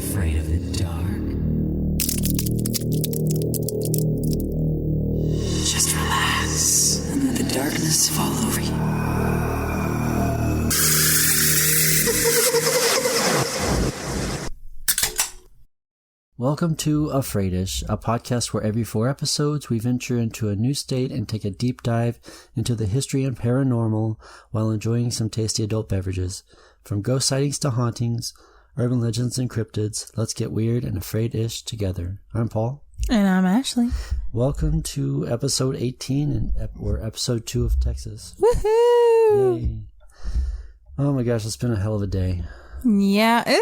afraid of the dark? Just relax and let the darkness fall over you. Welcome to Afraidish, a podcast where every 4 episodes we venture into a new state and take a deep dive into the history and paranormal while enjoying some tasty adult beverages. From ghost sightings to hauntings, urban legends and cryptids, let's get weird and afraid-ish together. I'm Paul. And I'm Ashley. Welcome to episode 18, and we're episode 2 of Texas. Woohoo! Yay. Oh my gosh, it's been a hell of a day. Yeah, I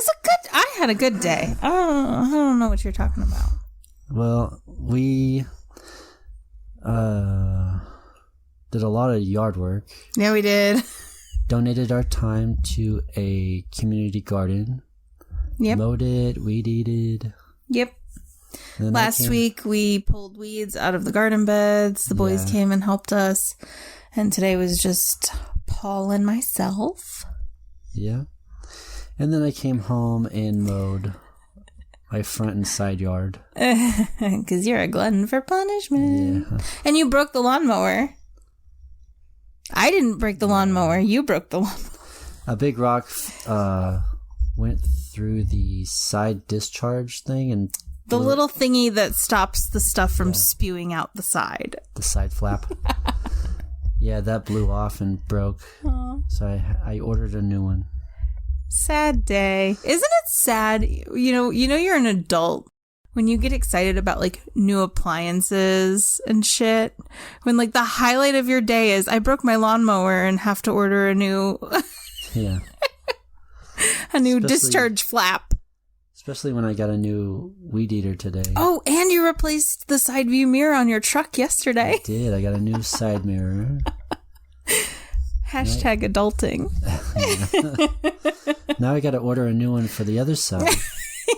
had a good day. I don't know what you're talking about. Well, we did a lot of yard work. Yeah, we did. Donated our time to a community garden. Yep. Mowed it, weed-eated. Yep. Last week we pulled weeds out of the garden beds. The boys came and helped us. And today was just Paul and myself. Yeah. And then I came home and mowed my front and side yard. Because you're a glutton for punishment. Yeah. And you broke the lawnmower. I didn't break the lawnmower. You broke the lawnmower. A big rock went through the side discharge thing and... The little thingy that stops the stuff from spewing out the side. The side flap. Yeah, that blew off and broke. Aww. So I ordered a new one. Sad day. Isn't it sad? You know you're an adult when you get excited about like new appliances and shit. When like the highlight of your day is I broke my lawnmower and have to order a new discharge flap. Especially when I got a new weed eater today. Oh, and you replaced the side view mirror on your truck yesterday. I did. I got a new side mirror. Hashtag adulting. Now I got to order a new one for the other side.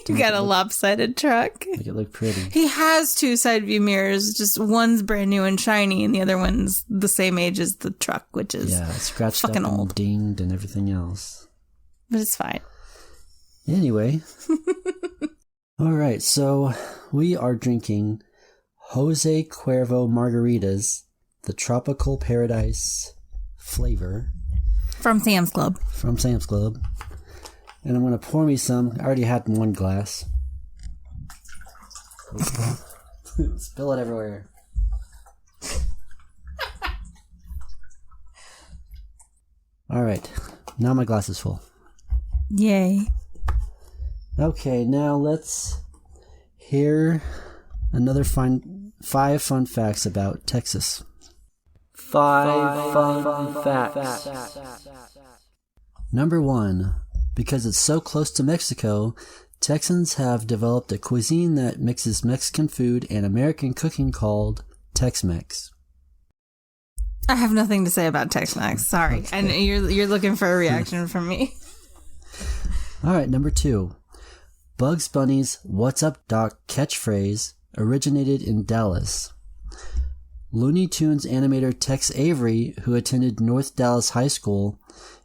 You got a lopsided truck. Make it look pretty. He has 2 side view mirrors. Just one's brand new and shiny, and the other one's the same age as the truck, which is scratched fucking up and old, dinged and everything else. But it's fine. Anyway. All right, so we are drinking Jose Cuervo Margaritas, the Tropical Paradise flavor. From Sam's Club. And I'm going to pour me some. I already had 1 glass. Spill it everywhere. All right. Now my glass is full. Yay. Okay, now let's hear another 5 fun facts about Texas. 5 fun facts. Number 1. Because it's so close to Mexico, Texans have developed a cuisine that mixes Mexican food and American cooking called Tex-Mex. I have nothing to say about Tex-Mex. Sorry. Okay. I know you're looking for a reaction from me. All right, number 2. Bugs Bunny's "What's up, Doc" catchphrase originated in Dallas. Looney Tunes animator Tex Avery, who attended North Dallas High School,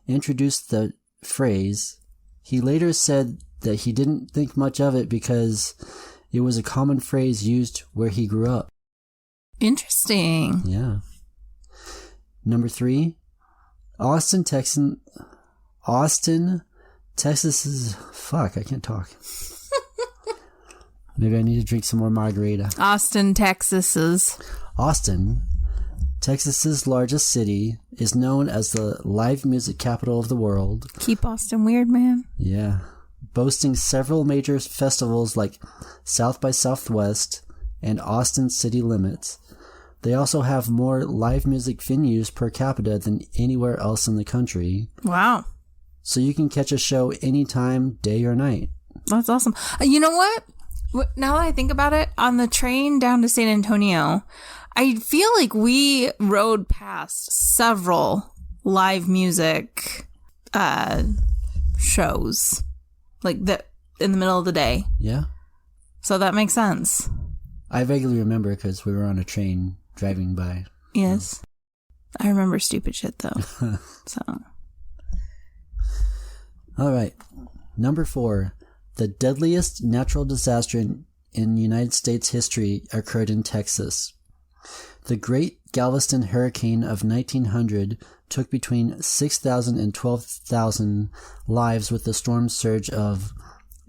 introduced the phrase. He later said that he didn't think much of it because it was a common phrase used where he grew up. Interesting. Yeah. Number 3. Austin, Texas's... Fuck, I can't talk. Maybe I need to drink some more margarita. Austin, Texas's largest city, is known as the live music capital of the world. Keep Austin weird, man. Yeah. Boasting several major festivals like South by Southwest and Austin City Limits. They also have more live music venues per capita than anywhere else in the country. Wow. So you can catch a show anytime, day or night. That's awesome. You know what? Now that I think about it, on the train down to San Antonio, I feel like we rode past several live music shows, like that in the middle of the day. Yeah. So that makes sense. I vaguely remember because we were on a train driving by. Yes. I remember stupid shit though. So. All right. Number 4. The deadliest natural disaster in United States history occurred in Texas. The Great Galveston Hurricane of 1900 took between 6,000 and 12,000 lives with a storm surge of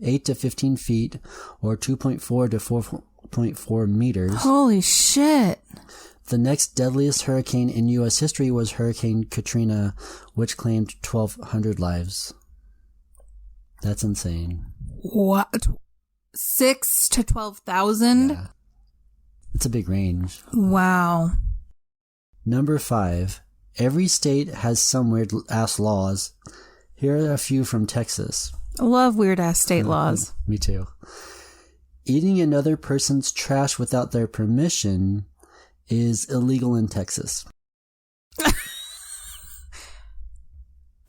8 to 15 feet or 2.4 to 4.4 meters. Holy shit. The next deadliest hurricane in U.S. history was Hurricane Katrina, which claimed 1,200 lives. That's insane. What? 6 to 12,000? Yeah. It's a big range. Wow. Number 5. Every state has some weird-ass laws. Here are a few from Texas. I love weird-ass state laws. Me too. Eating another person's trash without their permission is illegal in Texas.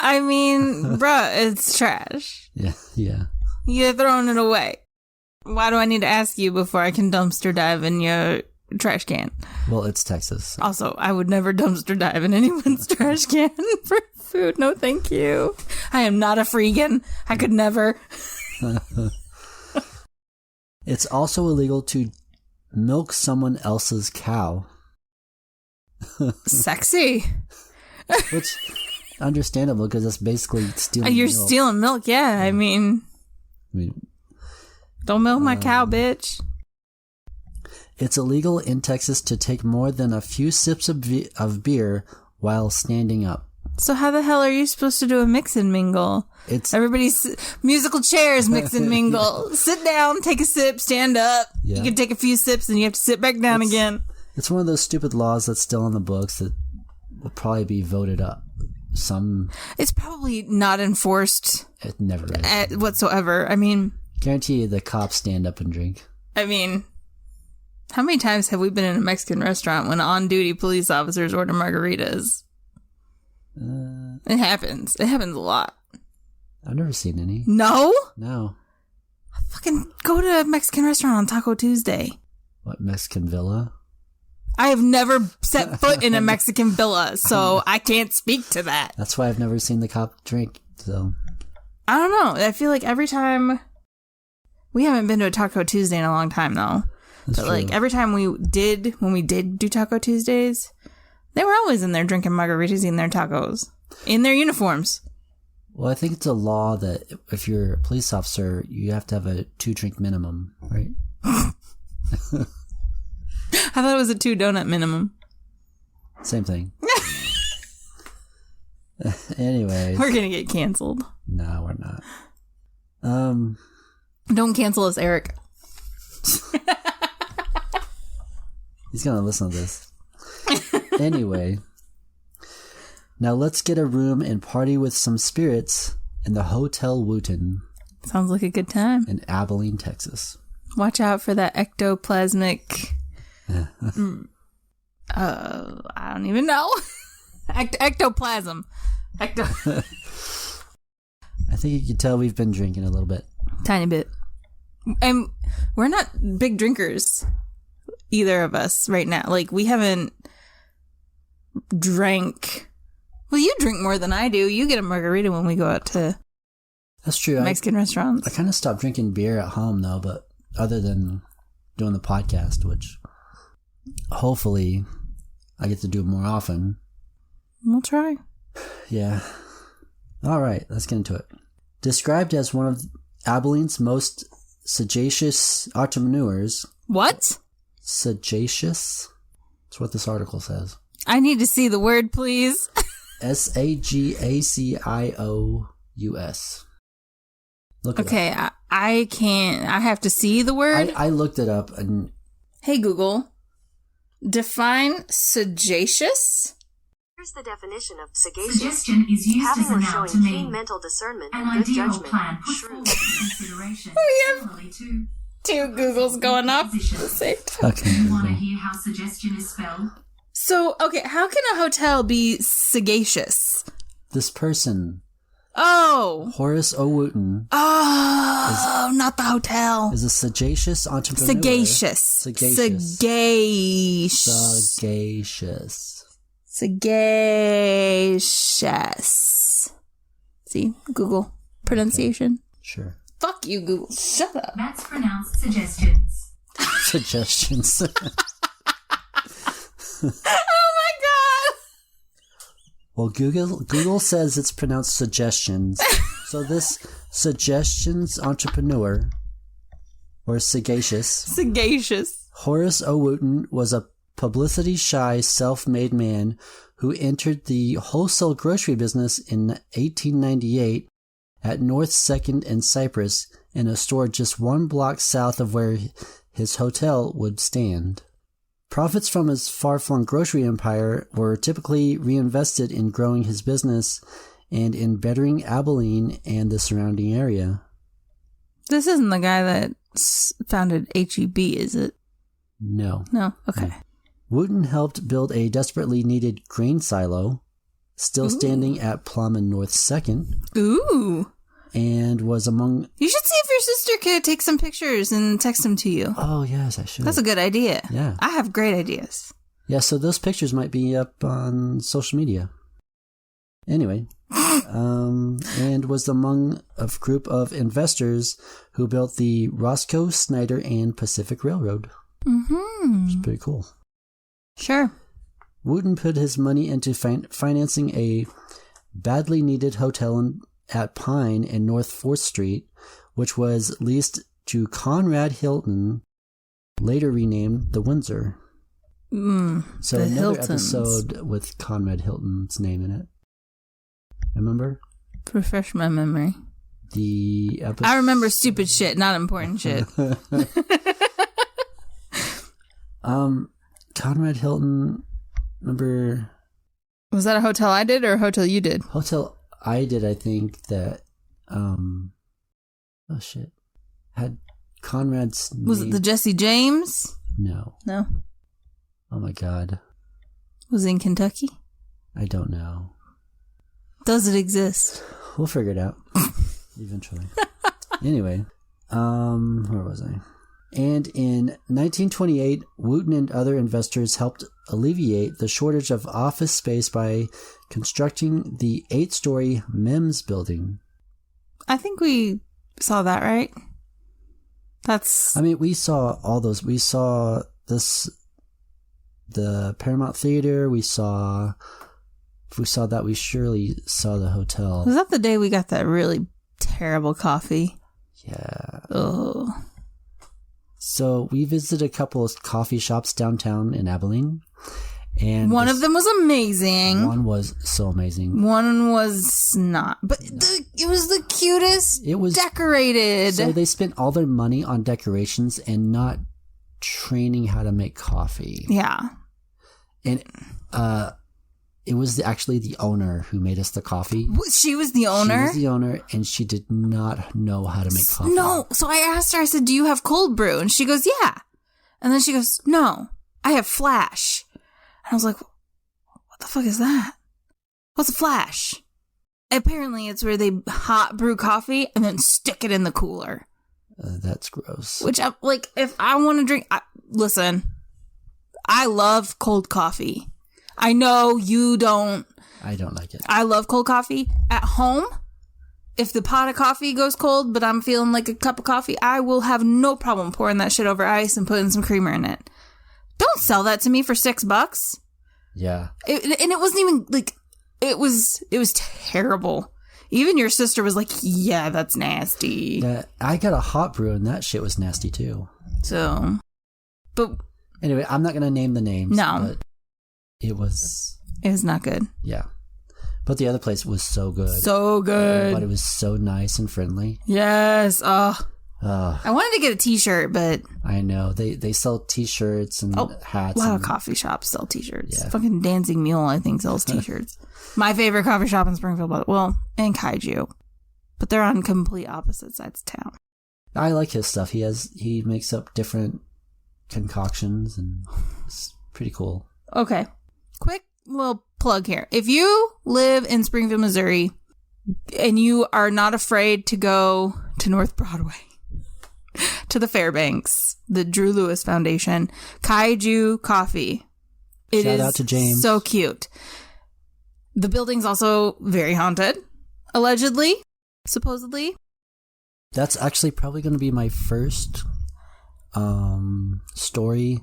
I mean, bruh, it's trash. Yeah. You're throwing it away. Why do I need to ask you before I can dumpster dive in your trash can? Well, it's Texas. Also, I would never dumpster dive in anyone's trash can for food. No, thank you. I am not a freegan. I could never. It's also illegal to milk someone else's cow. Sexy. Which, understandable, because that's basically stealing You're milk. stealing milk, yeah. I mean, don't milk my cow, bitch. It's illegal in Texas to take more than a few sips of beer while standing up. So how the hell are you supposed to do a mix and mingle? Everybody's musical chairs mix and mingle. Sit down, take a sip, stand up. Yeah. You can take a few sips and you have to sit back down again. It's one of those stupid laws that's still in the books that will probably be voted up. It's probably not enforced. It never is. Whatsoever. I mean, guarantee you the cops stand up and drink. I mean, how many times have we been in a Mexican restaurant when on-duty police officers order margaritas? It happens. It happens a lot. I've never seen any. No? No. Fucking go to a Mexican restaurant on Taco Tuesday. What, Mexican Villa? I have never set foot in a Mexican villa, so I can't speak to that. That's why I've never seen the cop drink, so. I don't know. I feel like every time... We haven't been to a Taco Tuesday in a long time, though. That's but, true. like, every time when we did do Taco Tuesdays, they were always in there drinking margaritas, eating their tacos. In their uniforms. Well, I think it's a law that if you're a police officer, you have to have a 2-drink minimum, right? I thought it was a 2-donut minimum. Same thing. Anyways. We're gonna get canceled. No, we're not. Don't cancel us, Eric. He's gonna listen to this. Anyway. Now let's get a room and party with some spirits in the Hotel Wooten. Sounds like a good time. In Abilene, Texas. Watch out for that ectoplasmic... I don't even know. Ectoplasm. I think you can tell we've been drinking a little bit. Tiny bit. And we're not big drinkers, either of us, right now. Like, we haven't drank... Well, you drink more than I do. You get a margarita when we go out to That's true. Mexican restaurants. I kind of stopped drinking beer at home, though, but other than doing the podcast, which hopefully I get to do more often. We'll try. Yeah. All right, let's get into it. Described as one of Abilene's most sagacious entrepreneurs. What? Sagacious? That's what this article says. I need to see the word, please. Sagacious. Look it okay, up. I can't. I have to see the word. I looked it up and... Hey, Google. Define sagacious? Here's the definition of sagacious. Suggestion is used having as a or noun showing to mean keen mental discernment an and good ideal judgment. plan put Shrewd. forward for consideration. We have Similarly to two Googles going up. Position. at the same time. Okay. You want to hear how suggestion is spelled? So, okay, how can a hotel be sagacious? This person, Oh. Horace O. Wooten, Not the hotel. is a sagacious entrepreneur. Sagacious. Sagacious. Sagacious. Sagacious. Sagacious. See, Google pronunciation. Sure. Fuck you, Google. Shut up. That's pronounced suggestions. Suggestions. Oh my god. Well, Google says it's pronounced suggestions. So this suggestions entrepreneur, or sagacious, Horace O. Wooten was a publicity-shy, self-made man who entered the wholesale grocery business in 1898 at North 2nd and Cypress in a store just 1 block south of where his hotel would stand. Profits from his far-flung grocery empire were typically reinvested in growing his business and in bettering Abilene and the surrounding area. This isn't the guy that founded H-E-B, is it? No. No? Okay. No. Wooten helped build a desperately needed grain silo, still standing at Plum and North 2nd. Ooh. And was among... You should see if your sister could take some pictures and text them to you. Oh, yes, I should. That's a good idea. Yeah. I have great ideas. Yeah, so those pictures might be up on social media. Anyway, and was among a group of investors who built the Roscoe, Snyder, and Pacific Railroad. Mm-hmm. Which is pretty cool. Sure. Wooten put his money into financing a badly needed hotel at Pine and North 4th Street, which was leased to Conrad Hilton, later renamed the Windsor. So another Hiltons. episode with Conrad Hilton's name in it. Remember? Refresh my memory. The episode... I remember stupid shit, not important shit. Conrad Hilton, remember... Was that a hotel I did or a hotel you did? Hotel I did, I think, that... oh, shit. Had Conrad's name... Was it the Jesse James? No. No. Oh, my God. Was it in Kentucky? I don't know. Does it exist? We'll figure it out. Eventually. Anyway, where was I? And in 1928, Wooten and other investors helped alleviate the shortage of office space by constructing the 8-story MEMS building. I think we saw that, right? That's... I mean, we saw all those. We saw this, the Paramount Theater. We saw... If we saw that, we surely saw the hotel. Was that the day we got that really terrible coffee? Yeah. Oh. So we visited a couple of coffee shops downtown in Abilene. And one of them was amazing. One was so amazing. One was not. But it was the cutest. It was decorated. So they spent all their money on decorations and not training how to make coffee. Yeah. And it was actually the owner who made us the coffee. She was the owner? She was the owner, and she did not know how to make coffee. No. So I asked her, I said, do you have cold brew? And she goes, yeah. And then she goes, no, I have flash. And I was like, what the fuck is that? What's a flash? Apparently it's where they hot brew coffee and then stick it in the cooler. That's gross. Which, like, if I want to drink... listen, I love cold coffee. I know you don't. I don't like it. I love cold coffee. At home, if the pot of coffee goes cold, but I'm feeling like a cup of coffee, I will have no problem pouring that shit over ice and putting some creamer in it. Don't sell that to me for $6. Yeah. And it wasn't even like, it was terrible. Even your sister was like, yeah, that's nasty. I got a hot brew and that shit was nasty too. So, but anyway, I'm not going to name the names. No. But it was not good. Yeah. But the other place was so good. So good. But it was so nice and friendly. Yes. I Oh, wanted to get a t-shirt, but I know. They sell t-shirts and hats. A lot and of coffee shops sell t-shirts. Yeah. Fucking Dancing Mule, I think, sells t-shirts. My favorite coffee shop in Springfield, and Kaiju. But they're on complete opposite sides of town. I like his stuff. He makes up different concoctions and it's pretty cool. Okay. Quick little plug here. If you live in Springfield, Missouri, and you are not afraid to go to North Broadway, to the Fairbanks, the Drew Lewis Foundation, Kaiju Coffee. Shout out to James. So cute. The building's also very haunted, allegedly, supposedly. That's actually probably going to be my first story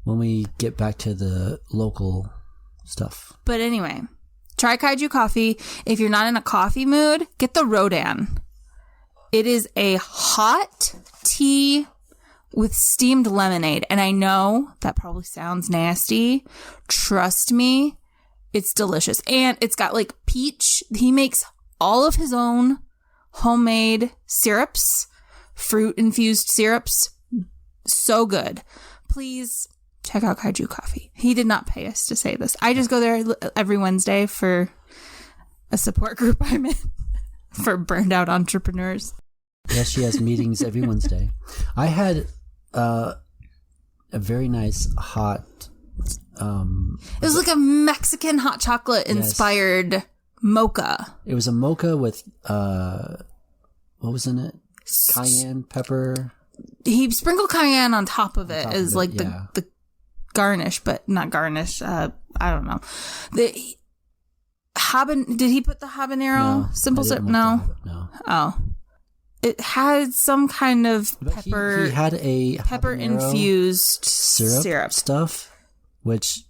when we get back to the local stuff. But anyway, try Kaiju Coffee. If you're not in a coffee mood, get the Rodan. It is a hot tea with steamed lemonade. And I know that probably sounds nasty. Trust me, it's delicious. And it's got like peach. He makes all of his own homemade syrups, fruit-infused syrups. So good. Please check out Kaiju Coffee. He did not pay us to say this. I just go there every Wednesday for a support group I'm in for burned out entrepreneurs. Yes, she has meetings every Wednesday. I had a very nice hot... it was like a Mexican hot chocolate inspired mocha. It was a mocha with... what was in it? Cayenne pepper. He sprinkled cayenne on top of it as like the garnish, but not garnish. I don't know. Did he put the habanero? No, Simple syrup? No. No. Oh. It had some kind of pepper. He had a pepper infused syrup stuff, which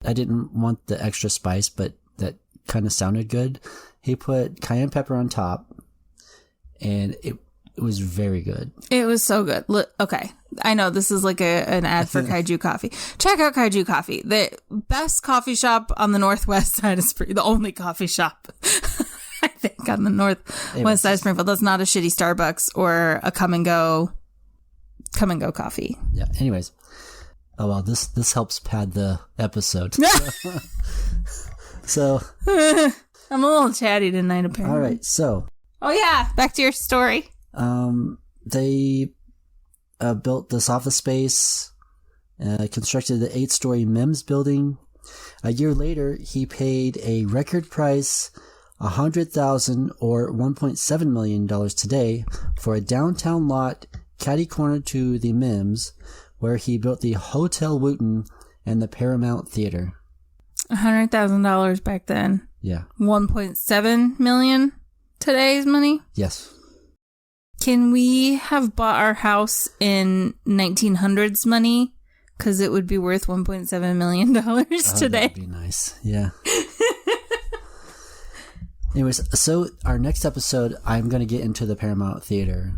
I didn't want the extra spice, but that kind of sounded good. He put cayenne pepper on top, and it was very good. It was so good. Look, okay, I know this is like an ad for Kaiju Coffee. Check out Kaiju Coffee, the best coffee shop on the northwest side of Springfield, the only coffee shop. I think on the northwest side of Springfield. That's not a shitty Starbucks or a come and go coffee. Yeah. Anyways, oh well, this helps pad the episode. So I'm a little chatty tonight, apparently. All right. So. Oh yeah, back to your story. They built this office space, constructed the 8-story MEMS building. A year later, he paid a record price. $100,000 or $1.7 million today for a downtown lot catty-corner to the MEMS, where he built the Hotel Wooten and the Paramount Theater. $100,000 back then. Yeah. 1.7 million today's money? Yes. Can we have bought our house in 1900s money? Because it would be worth $1.7 million today. That'd be nice. Yeah. Anyways, so our next episode, I'm going to get into the Paramount Theater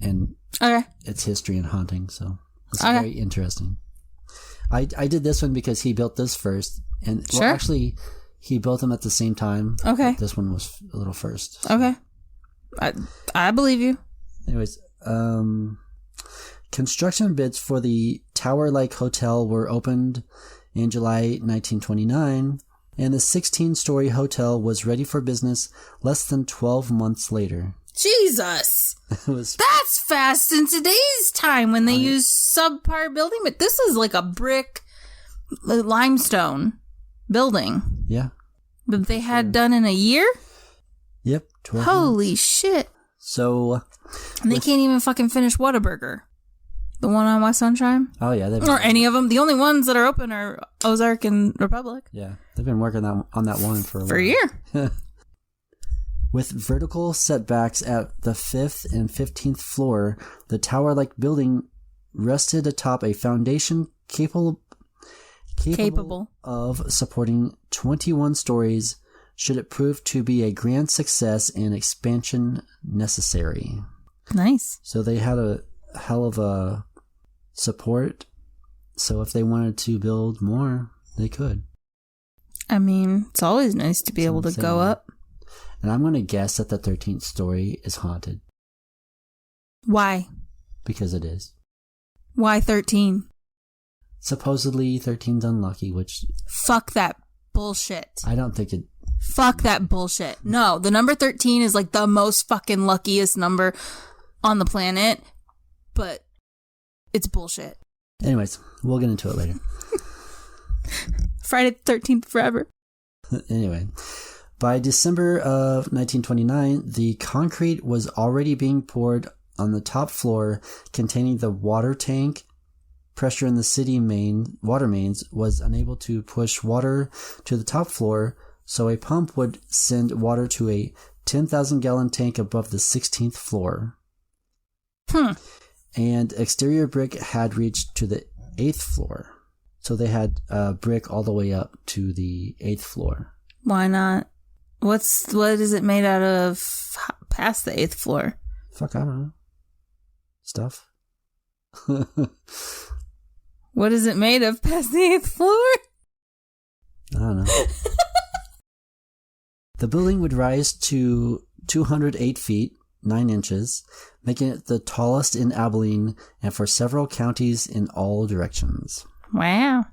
and its history and haunting. So it's very interesting. I did this one because he built this first. And well, actually, he built them at the same time. Okay. This one was a little first. So. Okay. I believe you. Anyways, construction bids for the tower-like hotel were opened in July 1929. And the 16-story hotel was ready for business less than 12 months later. Jesus! That's fast in today's time when they use subpar building. But this is like a brick limestone building. Yeah. That they had done in a year? Yep. 12 Holy months. Shit. So... And they can't even fucking finish Whataburger. The one on West Sunshine? Oh, yeah. Or any of them. The only ones that are open are Ozark and Republic. Yeah. They've been working on that one for a while. For a year. With vertical setbacks at the 5th and 15th floor, the tower-like building rested atop a foundation capable of supporting 21 stories should it prove to be a grand success and expansion necessary. Nice. So they had a hell of a support. So if they wanted to build more, they could. I mean, it's always nice to be able to go up. And I'm going to guess that the 13th story is haunted. Why? Because it is. Why 13? Supposedly 13's unlucky, which... Fuck that bullshit. I don't think it... Fuck that bullshit. No, the number 13 is like the most fucking luckiest number on the planet, but it's bullshit. Anyways, we'll get into it later. Friday the 13th forever. Anyway, by December of 1929, the concrete was already being poured on the top floor containing the water tank. Pressure in the city water mains was unable to push water to the top floor, so a pump would send water to a 10,000-gallon tank above the 16th floor. And exterior brick had reached to the 8th floor. So they had brick all the way up to the 8th floor. Why not? What is it made out of past the 8th floor? Fuck, I don't know. Stuff. What is it made of past the 8th floor? I don't know. The building would rise to 208 feet, 9 inches, making it the tallest in Abilene and for several counties in all directions. Wow.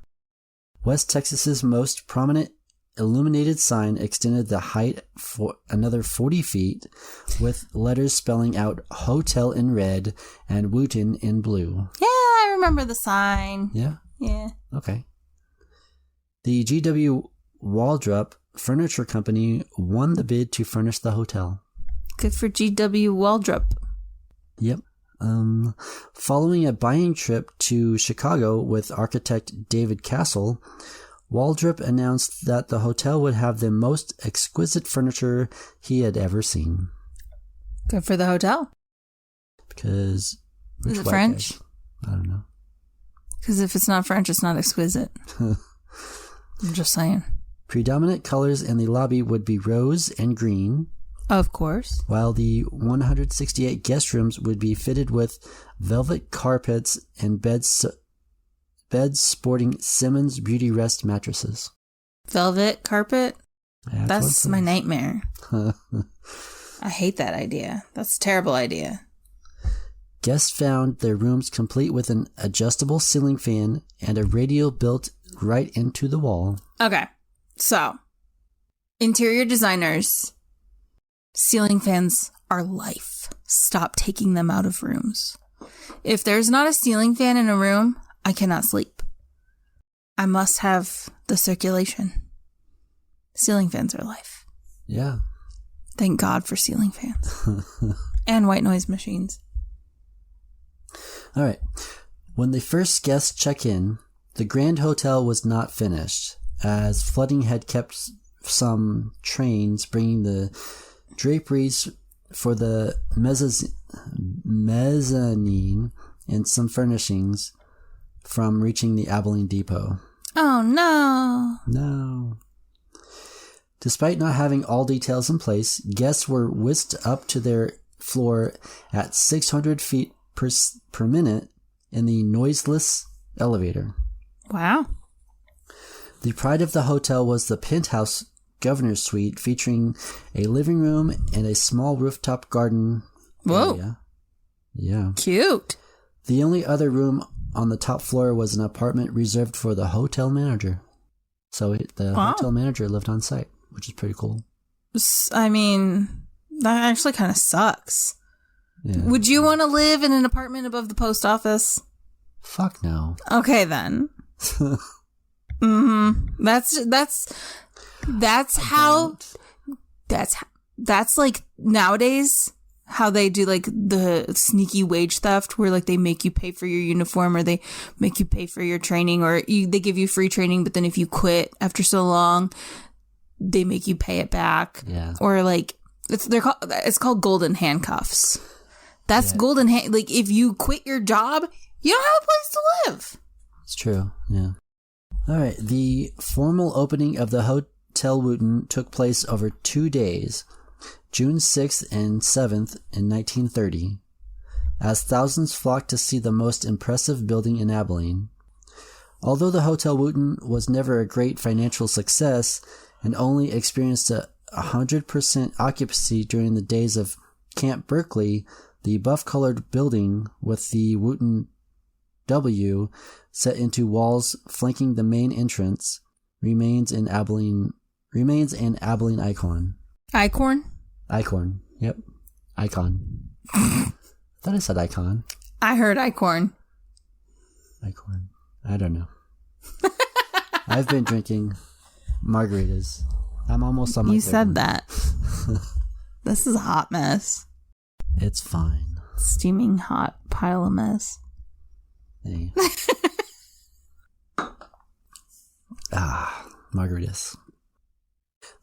West Texas's most prominent illuminated sign extended the height for another 40 feet with letters spelling out hotel in red and Wooten in blue. Yeah, I remember the sign. Yeah? Yeah. Okay. The G.W. Waldrop Furniture Company won the bid to furnish the hotel. Good for G.W. Waldrop. Yep. Following a buying trip to Chicago with architect David Castle, Waldrop announced that the hotel would have the most exquisite furniture he had ever seen. Good for the hotel. Because... Is it French? I don't know. Because if it's not French, it's not exquisite. I'm just saying. Predominant colors in the lobby would be rose and green. Of course. While the 168 guest rooms would be fitted with velvet carpets and beds sporting Simmons Beauty Rest mattresses. Velvet carpet? Yeah, that's my nightmare. I hate that idea. That's a terrible idea. Guests found their rooms complete with an adjustable ceiling fan and a radio built right into the wall. Okay, so interior designers, ceiling fans are life. Stop taking them out of rooms. If there's not a ceiling fan in a room, I cannot sleep. I must have the circulation. Ceiling fans are life. Yeah. Thank God for ceiling fans. And white noise machines. All right. When the first guests check in, the Grand Hotel was not finished, as flooding had kept some trains bringing the draperies for the mezzanine and some furnishings from reaching the Abilene Depot. Oh, no. No. Despite not having all details in place, guests were whisked up to their floor at 600 feet per minute in the noiseless elevator. Wow. The pride of the hotel was the penthouse governor's suite, featuring a living room and a small rooftop garden area. Yeah. Cute. The only other room on the top floor was an apartment reserved for the hotel manager. So the hotel manager lived on site, which is pretty cool. I mean, that actually kind of sucks. Yeah. Would you want to live in an apartment above the post office? Fuck no. Okay, then. That's like nowadays how they do like the sneaky wage theft where like they make you pay for your uniform or they make you pay for your training or they give you free training, but then if you quit after so long, they make you pay it back. Yeah. Or like it's called golden handcuffs. That's golden like if you quit your job, you don't have a place to live. It's true. Yeah. All right. The formal opening of the Hotel Wooten took place over 2 days, June 6th and 7th in 1930, as thousands flocked to see the most impressive building in Abilene. Although the Hotel Wooten was never a great financial success and only experienced a 100% occupancy during the days of Camp Berkeley, the buff-colored building with the Wooten W set into walls flanking the main entrance remains an Abilene icon. Icon. Yep. Icon. I thought I said icon. I heard icon. Icon. I don't know. I've been drinking margaritas. I'm almost on my You third said one. that. This is a hot mess. It's fine. Steaming hot pile of mess. Hey. Margaritas.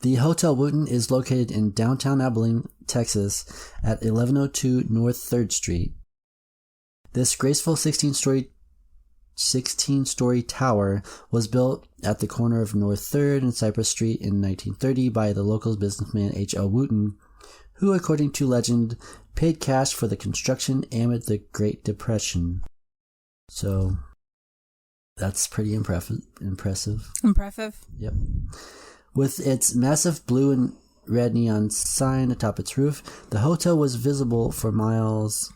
The Hotel Wooten is located in downtown Abilene, Texas, at 1102 North 3rd Street. This graceful 16-story tower was built at the corner of North 3rd and Cypress Street in 1930 by the local businessman H. O. Wooten, who, according to legend, paid cash for the construction amid the Great Depression. So, that's pretty impressive. Impressive. Yep. With its massive blue and red neon sign atop its roof, the hotel was visible for miles.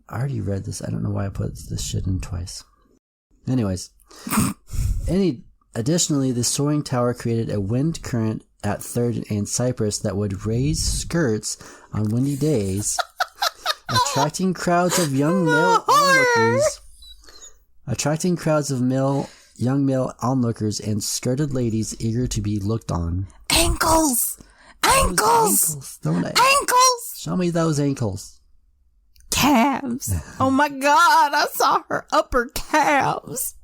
I already read this. I don't know why I put this shit in twice. Anyways. Additionally, the soaring tower created a wind current at 3rd and Cypress that would raise skirts on windy days, attracting crowds of young male onlookers. Young male onlookers and skirted ladies eager to be looked on. Ankles! Show me those ankles. Calves. Oh my God, I saw her upper calves.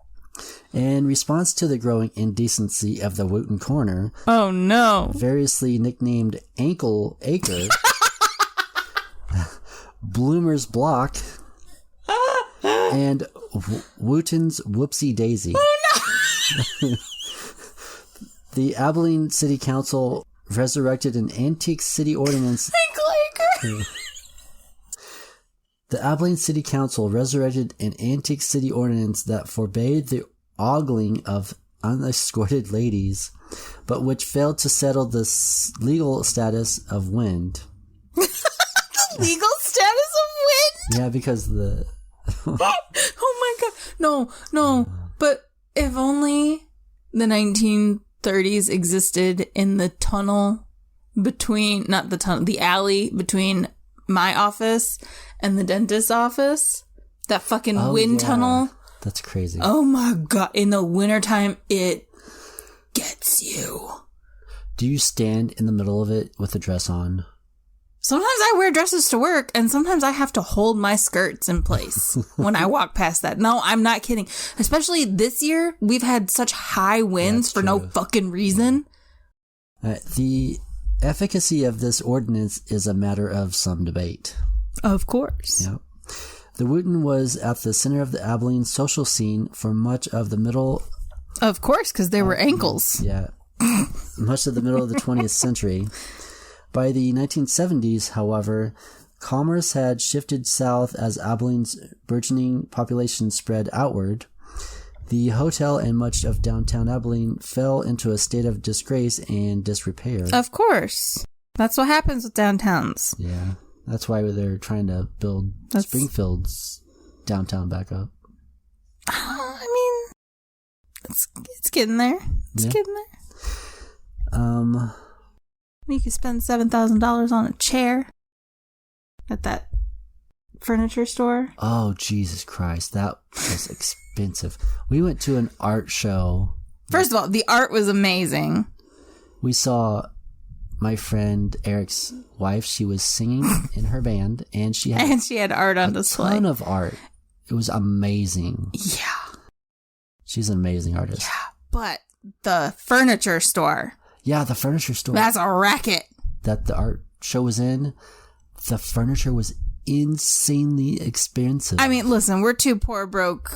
In response to the growing indecency of the Wooten Corner, oh no, variously nicknamed Ankle Acre, Bloomer's Block, and Wooten's Whoopsie Daisy. Oh no! The Abilene City Council resurrected an antique city ordinance. The Abilene City Council resurrected an antique city ordinance that forbade the ogling of unescorted ladies, but which failed to settle the legal status of wind. The legal status of wind? Yeah, because the... Oh my God. No. But if only the 1930s existed in the tunnel between, not the tunnel, the alley between my office and the dentist's office. That fucking wind tunnel. That's crazy. Oh my God. In the wintertime, it gets you. Do you stand in the middle of it with a dress on? Sometimes I wear dresses to work, and sometimes I have to hold my skirts in place when I walk past that. No, I'm not kidding. Especially this year, we've had such high winds for no fucking reason. The efficacy of this ordinance is a matter of some debate. Of course. Yep. The Wooten was at the center of the Abilene social scene for much of the middle... Of course, because there were ankles. Yeah. Much of the middle of the 20th century. By the 1970s, however, commerce had shifted south as Abilene's burgeoning population spread outward. The hotel and much of downtown Abilene fell into a state of disgrace and disrepair. Of course. That's what happens with downtowns. Yeah. That's why they're trying to build Springfield's downtown back up. I mean, it's getting there. It's getting there. You could spend $7,000 on a chair at that furniture store. Oh, Jesus Christ. That was expensive. We went to an art show. First of all, the art was amazing. We saw my friend Eric's wife. She was singing in her band, and she had art on display. A ton of art. It was amazing. Yeah. She's an amazing artist. Yeah, but the furniture store. Yeah, the furniture store. That's a racket. That the art show was in. The furniture was insanely expensive. I mean, listen, we're too poor broke.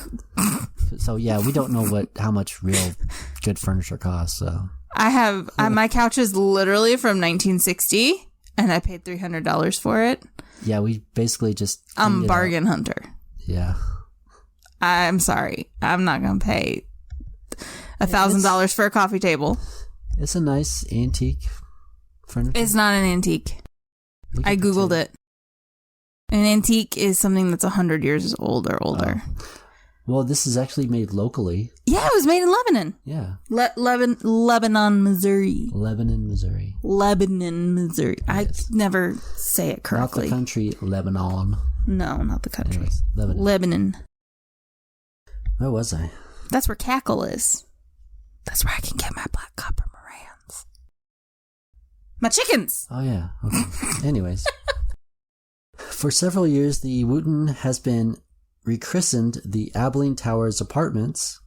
So yeah, we don't know how much real good furniture costs. So I have my couch is literally from 1960, and I paid $300 for it. Yeah, we basically just. I'm a bargain hunter. Yeah. I'm sorry, I'm not gonna pay $1,000 for a coffee table. It's a nice antique furniture. It's not an antique. I googled it. An antique is something that's 100 years old or older. Oh. Well, this is actually made locally. Yeah, it was made in Lebanon. Yeah. Lebanon, Missouri. Lebanon, Missouri. Yes. I never say it correctly. Not the country, Lebanon. No, not the country. Anyways, Lebanon. Where was I? That's where Cackle is. That's where I can get my black copper Morans. My chickens! Oh, yeah. Okay. Anyways. For several years, the Wooten has been rechristened the Abilene Towers Apartments.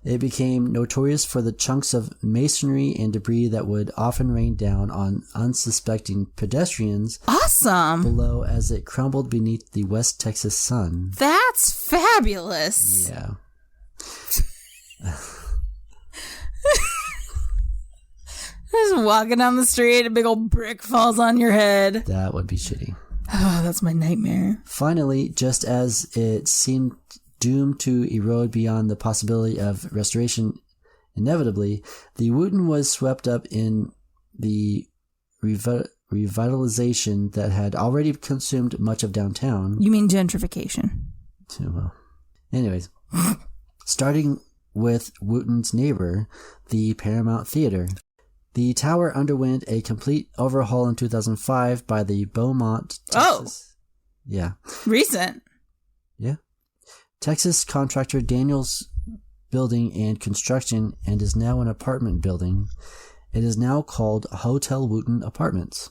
It became notorious for the chunks of masonry and debris that would often rain down on unsuspecting pedestrians Awesome. below as it crumbled beneath the West Texas sun. That's fabulous. Yeah. Just walking down the street, a big old brick falls on your head. That would be shitty. Oh, that's my nightmare. Finally, just as it seemed doomed to erode beyond the possibility of restoration inevitably, the Wooten was swept up in the revitalization that had already consumed much of downtown. You mean gentrification? Well, anyways, starting with Wooten's neighbor, the Paramount Theater. The tower underwent a complete overhaul in 2005 by the Beaumont, Texas. Yeah. Recent. Yeah. Texas contractor Daniels Building and Construction, and is now an apartment building. It is now called Hotel Wooten Apartments.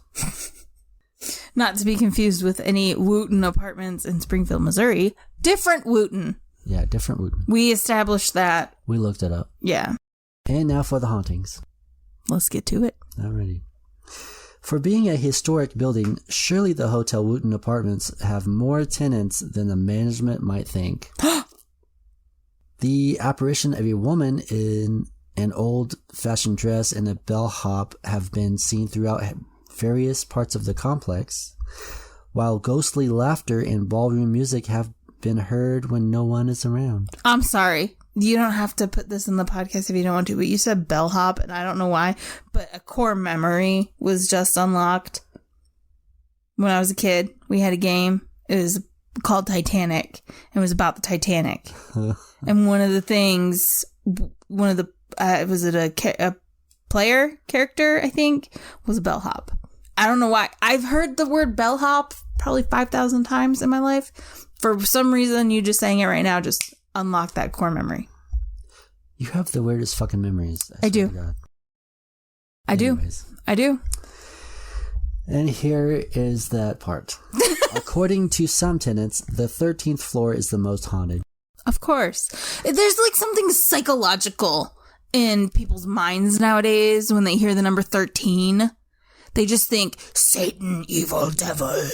Not to be confused with any Wooten apartments in Springfield, Missouri. Different Wooten. Yeah, different Wooten. We established that. We looked it up. Yeah. And now for the hauntings. Let's get to it. Alrighty. For being a historic building, surely the Hotel Wooten Apartments have more tenants than the management might think. The apparition of a woman in an old-fashioned dress and a bellhop have been seen throughout various parts of the complex, while ghostly laughter and ballroom music have been heard when no one is around. I'm sorry. You don't have to put this in the podcast if you don't want to, but you said bellhop, and I don't know why, but a core memory was just unlocked. When I was a kid, we had a game. It was called Titanic. It was about the Titanic. And one of the things, was it a player character, I think, was a bellhop. I don't know why. I've heard the word bellhop probably 5,000 times in my life. For some reason, you just saying it right now just unlocked that core memory. You have the weirdest fucking memories. I do. I do. And here is that part. According to some tenants, the 13th floor is the most haunted. Of course. There's like something psychological in people's minds nowadays when they hear the number 13. They just think, Satan, evil devil.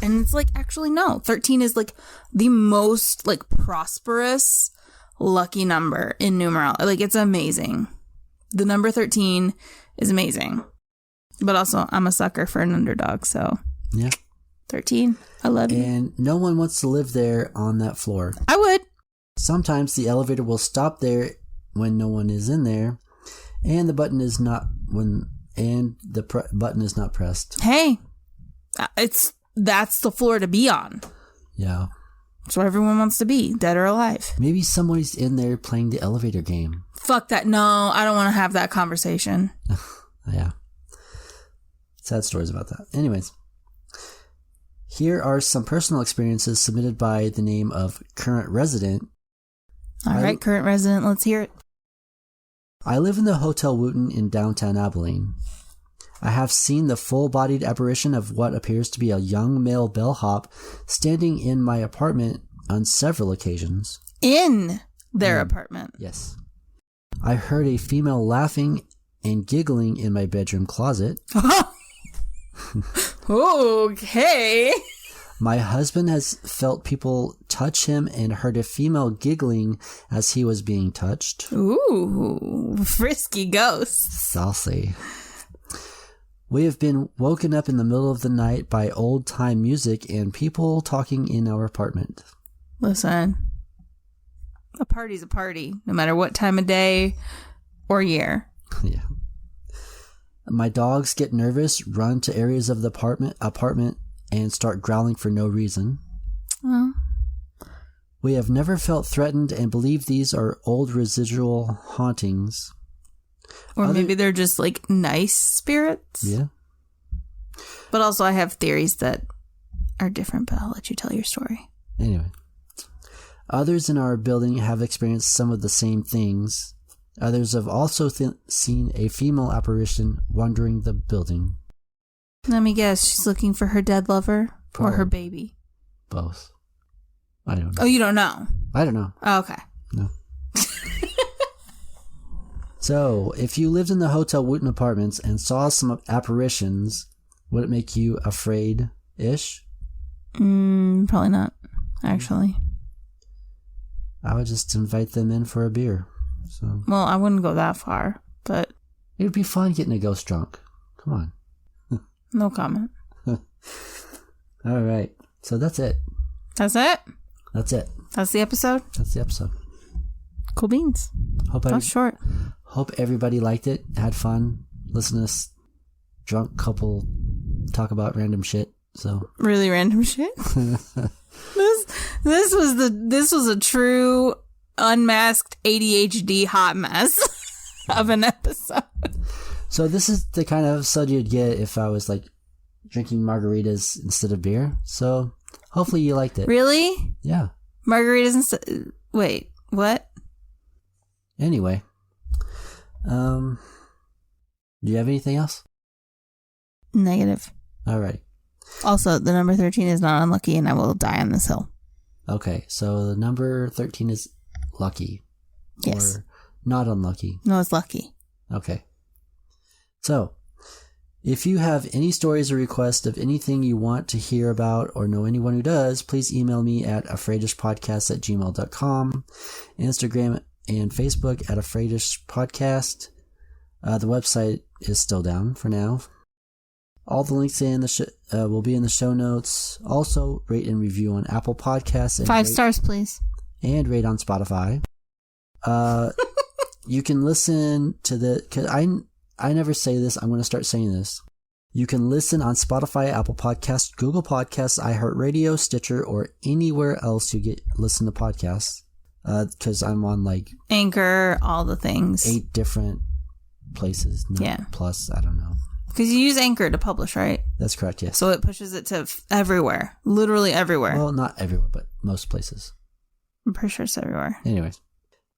And it's like, actually, no. 13 is like the most like prosperous, lucky number in numerology. Like, it's amazing. The number 13 is amazing. But also, I'm a sucker for an underdog, so. Yeah. 13. I love you. And no one wants to live there on that floor. I would. Sometimes the elevator will stop there when no one is in there, and the button is not button is not pressed. Hey, that's the floor to be on. Yeah. That's where everyone wants to be, dead or alive. Maybe somebody's in there playing the elevator game. Fuck that. No, I don't want to have that conversation. Yeah. Sad stories about that. Anyways. Here are some personal experiences submitted by the name of Current Resident. All right, Current Resident, let's hear it. I live in the Hotel Wooten in downtown Abilene. I have seen the full-bodied apparition of what appears to be a young male bellhop standing in my apartment on several occasions. In their apartment? Yes. I heard a female laughing and giggling in my bedroom closet. Okay. My husband has felt people touch him and heard a female giggling as he was being touched. Ooh, frisky ghosts. Saucy. We have been woken up in the middle of the night by old-time music and people talking in our apartment. Listen, a party's a party, no matter what time of day or year. Yeah. My dogs get nervous, run to areas of the apartment, and start growling for no reason. Well, we have never felt threatened and believe these are old residual hauntings. Or maybe they're just like nice spirits. Yeah. But also I have theories that are different, but I'll let you tell your story. Anyway. Others in our building have experienced some of the same things. Others have also seen a female apparition wandering the building. Let me guess, she's looking for her dead lover or her baby? Both. I don't know. Oh, you don't know? I don't know. Oh, okay. No. So, if you lived in the Hotel Wooten apartments and saw some apparitions, would it make you afraid-ish? Probably not, actually. I would just invite them in for a beer. So Well, I wouldn't go that far, but it would be fun getting a ghost drunk. Come on. no comment. All right. So that's it. That's it? That's it. That's the episode? That's the episode. Cool beans. That's short. Hope everybody liked it, had fun, listened to this drunk couple talk about random shit. So really random shit. This was a true unmasked ADHD hot mess of an episode. So this is the kind of episode you'd get if I was like drinking margaritas instead of beer. So hopefully you liked it. Really? Yeah. Margaritas instead. Wait, what? Anyway, do you have anything else? Negative. All right. Also, the number 13 is not unlucky, and I will die on this hill. Okay, so the number 13 is lucky. Yes. Or not unlucky. No, it's lucky. Okay. So, if you have any stories or requests of anything you want to hear about or know anyone who does, please email me at afraidishpodcast@gmail.com, Instagram and Facebook at afraidishpodcast. The website is still down for now. All the links in the will be in the show notes. Also, rate and review on Apple Podcasts. And 5 stars, please. And rate on Spotify. You can listen to because I never say this. I'm going to start saying this. You can listen on Spotify, Apple Podcasts, Google Podcasts, iHeartRadio, Stitcher, or anywhere else you listen to podcasts. Because I'm on like Anchor, all the things. 8 different places. Yeah. Plus, I don't know. Because you use Anchor to publish, right? That's correct, yes. So it pushes it to everywhere. Literally everywhere. Well, not everywhere, but most places. I'm pretty sure it's everywhere. Anyways.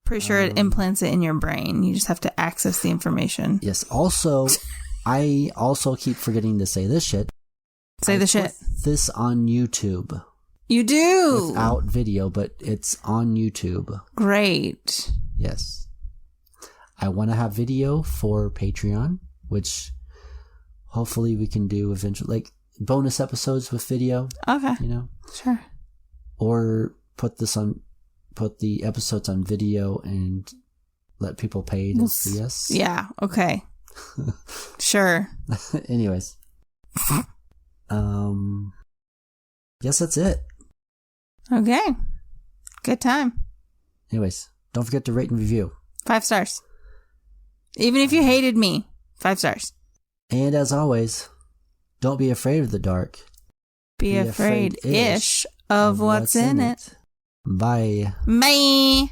Pretty sure it implants it in your brain. You just have to access the information. Yes. Also, I also keep forgetting to say this shit. Say the shit. This on YouTube. You do. Without video, but it's on YouTube. Great. Yes. I want to have video for Patreon, which hopefully we can do eventually, like bonus episodes with video. Okay. You know? Sure. Or put the episodes on video and let people pay to see us. Yeah. Okay. Sure. Anyways. Guess that's it. Okay. Good time. Anyways, don't forget to rate and review. 5 stars. Even if you hated me, 5 stars. And as always, don't be afraid of the dark. Be afraid-ish of what's in it. Bye. Bye.